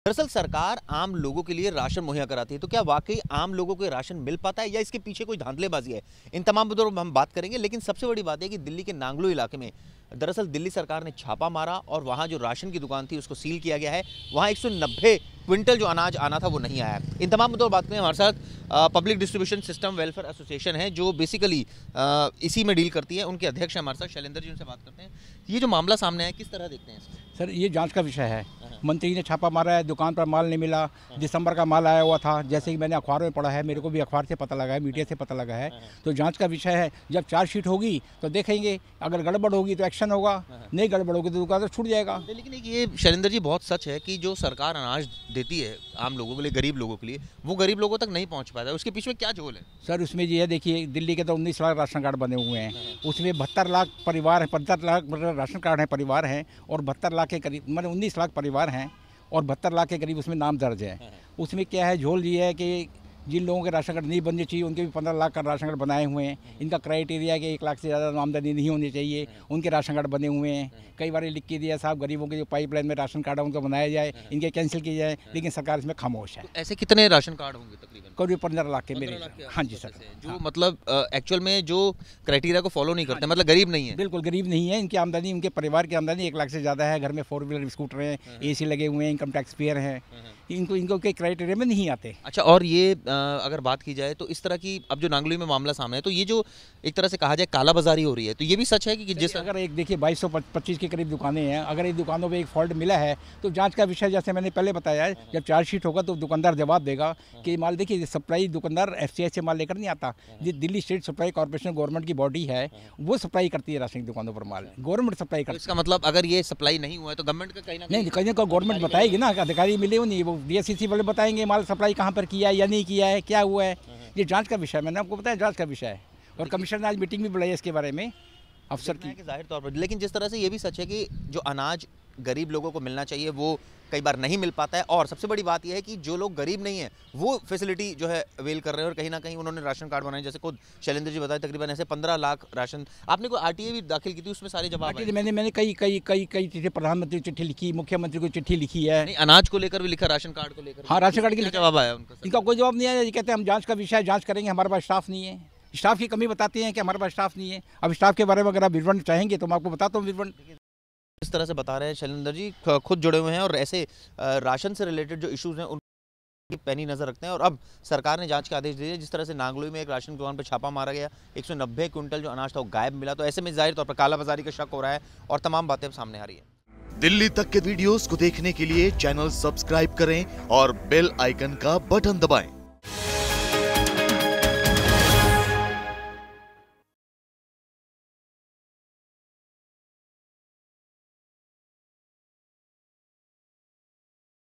दरअसल सरकार आम लोगों के लिए राशन मुहैया कराती है, तो क्या वाकई आम लोगों को राशन मिल पाता है या इसके पीछे कोई धांधलेबाजी है? इन तमाम मुद्दों पर हम बात करेंगे, लेकिन सबसे बड़ी बात है कि दिल्ली के नांगलू इलाके में दरअसल दिल्ली सरकार ने छापा मारा और वहां जो राशन की दुकान थी उसको सील किया गया है। वहां 190 क्विंटल जो अनाज आना था वो नहीं आया। इन तमाम मुद्दों पर बात करें, हमारे साथ public distribution system welfare association है जो बेसिकली इसी में डील करती है। उनके अध्यक्ष हमारे साथ शैलेंद्र जी, उनसे बात करते हैं। ये जो मामला सामने आया किस तरह देखते हैं इसको? सर ये जांच का विषय है। मंत्री ने छापा मारा है, दुकान पर माल नहीं मिला, दिसंबर का माल आया हुआ था, जैसे कि मैंने अखबारों में पढ़ा है, मेरे को भी अखबार से पता लगा है, मीडिया से पता लगा है। तो जांच का विषय है। जब चार्जशीट होगी तो देखेंगे, अगर गड़बड़ होगी तो एक्शन होगा, नहीं गड़बड़ होगी तो दुकान छूट जाएगा। लेकिन ये शैलेंद्र जी बहुत सच है कि जो सरकार अनाज देती है आम लोगों के लिए, गरीब लोगों के लिए, वो गरीब लोगों तक नहीं पहुंच पाता है। उसके पीछे क्या झोल है? सर उसमें ये है, देखिए दिल्ली के तो 19 लाख राशन कार्ड बने हुए हैं, उसमें 72 लाख परिवार है, 72 लाख राशन कार्ड है परिवार हैं, और 72 लाख के करीब मतलब 19 लाख परिवार हैं और 72 लाख के करीब उसमें नाम दर्ज है। उसमें क्या है, झोल ये है कि जिन लोगों के राशन कार्ड नहीं बनने चाहिए उनके भी 15 लाख का राशन कार्ड बनाए हुए हैं। इनका क्राइटेरिया है कि 1 लाख से ज़्यादा आमदनी नहीं होनी चाहिए, उनके राशन कार्ड बने हुए हैं। कई बार लिख के दिया साहब गरीबों के जो पाइपलाइन में राशन कार्ड है उनको बनाया जाए, इनके कैंसिल किए जाए, लेकिन सरकार इसमें खामोश है। ऐसे कितने राशन कार्ड होंगे तकरीबन? करीब 15 लाख के मेरे। हाँ जी सर, जो मतलब एक्चुअल में जो क्राइटेरिया को फॉलो नहीं करते, मतलब गरीब नहीं है। बिल्कुल गरीब नहीं है। इनकी आमदनी, उनके परिवार की आमदनी 1 लाख से ज़्यादा है, घर में 4 व्हीलर स्कूटर हैं, AC लगे हुए हैं, इनकम टैक्स पेयर हैं, इनको के क्राइटेरिया में नहीं आते। अच्छा, और ये अगर बात की जाए तो इस तरह की अब जो नांगलू में मामला सामने है, तो ये जो एक तरह से कहा जाए कालाबाजारी हो रही है, तो ये भी सच है कि जिस अगर एक देखिए 2225 के करीब दुकानें हैं, अगर इन दुकानों पे एक फॉल्ट मिला है तो जांच का विषय, जैसे मैंने पहले बताया है, जब चार्जशीट होगा तो दुकानदार जवाब देगा कि माल, देखिए सप्लाई दुकानदार FCI से माल लेकर नहीं आता। Delhi state supply corporation government की बॉडी है, वो सप्लाई करती है राशन की दुकानों पर माल, गवर्नमेंट सप्लाई करती है। इसका मतलब अगर ये सप्लाई नहीं हुआ है तो गवर्नमेंट का कहीं ना नहीं, कहीं का गवर्नमेंट बताएगी ना, अधिकारी मिले हो नहीं, वो DSCC वाले बताएंगे माल सप्लाई कहाँ पर किया है या नहीं किया है, क्या हुआ है। ये जांच का विषय, मैंने आपको बताया जांच का विषय है। और कमिश्नर ने आज मीटिंग भी बुलाई है इसके बारे में अफसर की। जाहिर तौर पर, लेकिन जिस तरह से ये भी सच है कि जो अनाज गरीब लोगों को मिलना चाहिए वो कई बार नहीं मिल पाता है, और सबसे बड़ी बात यह है कि जो लोग गरीब नहीं है वो फैसिलिटी जो है अवेल कर रहे हैं, और कहीं ना कहीं उन्होंने राशन कार्ड बनाए, जैसे खुद शैलेंद्र जी बताए तकरीबन ऐसे 15 लाख राशन। आपने कोई RTA भी दाखिल की थी, उसमें सारे जवाब आए? मैंने कई चीजें, प्रधानमंत्री चिट्ठी लिखी, मुख्यमंत्री को चिट्ठी लिखी है। नहीं, अनाज को लेकर भी लिखा, राशन कार्ड को लेकर? हाँ, राशन कार्ड के लिए जवाब आया उनका? इनका कोई जवाब नहीं आया। ये कहते हैं हम जांच का विषय जांच करेंगे, हमारे पास स्टाफ नहीं है। स्टाफ की कमी बताते हैं कि हमारे पास स्टाफ नहीं है। अब स्टाफ के बारे में अगर आप विवरण चाहेंगे तो मैं आपको बताता हूँ विवरण। इस तरह से बता रहे हैं शैलेंद्र जी, खुद जुड़े हुए हैं और ऐसे राशन से रिलेटेड जो इश्यूज हैं उनकी पैनी नजर रखते हैं। और अब सरकार ने जांच के आदेश दिए, जिस तरह से नांगलू में एक राशन दुकान पर छापा मारा गया, 190 क्विंटल जो अनाज था वो गायब मिला, तो ऐसे में जाहिर तौर पर कालाबाजारी का शक हो रहा है और तमाम बातें अब सामने आ रही है। दिल्ली तक के वीडियोस को देखने के लिए चैनल सब्सक्राइब करें और बेल आइकन का बटन दबाएं।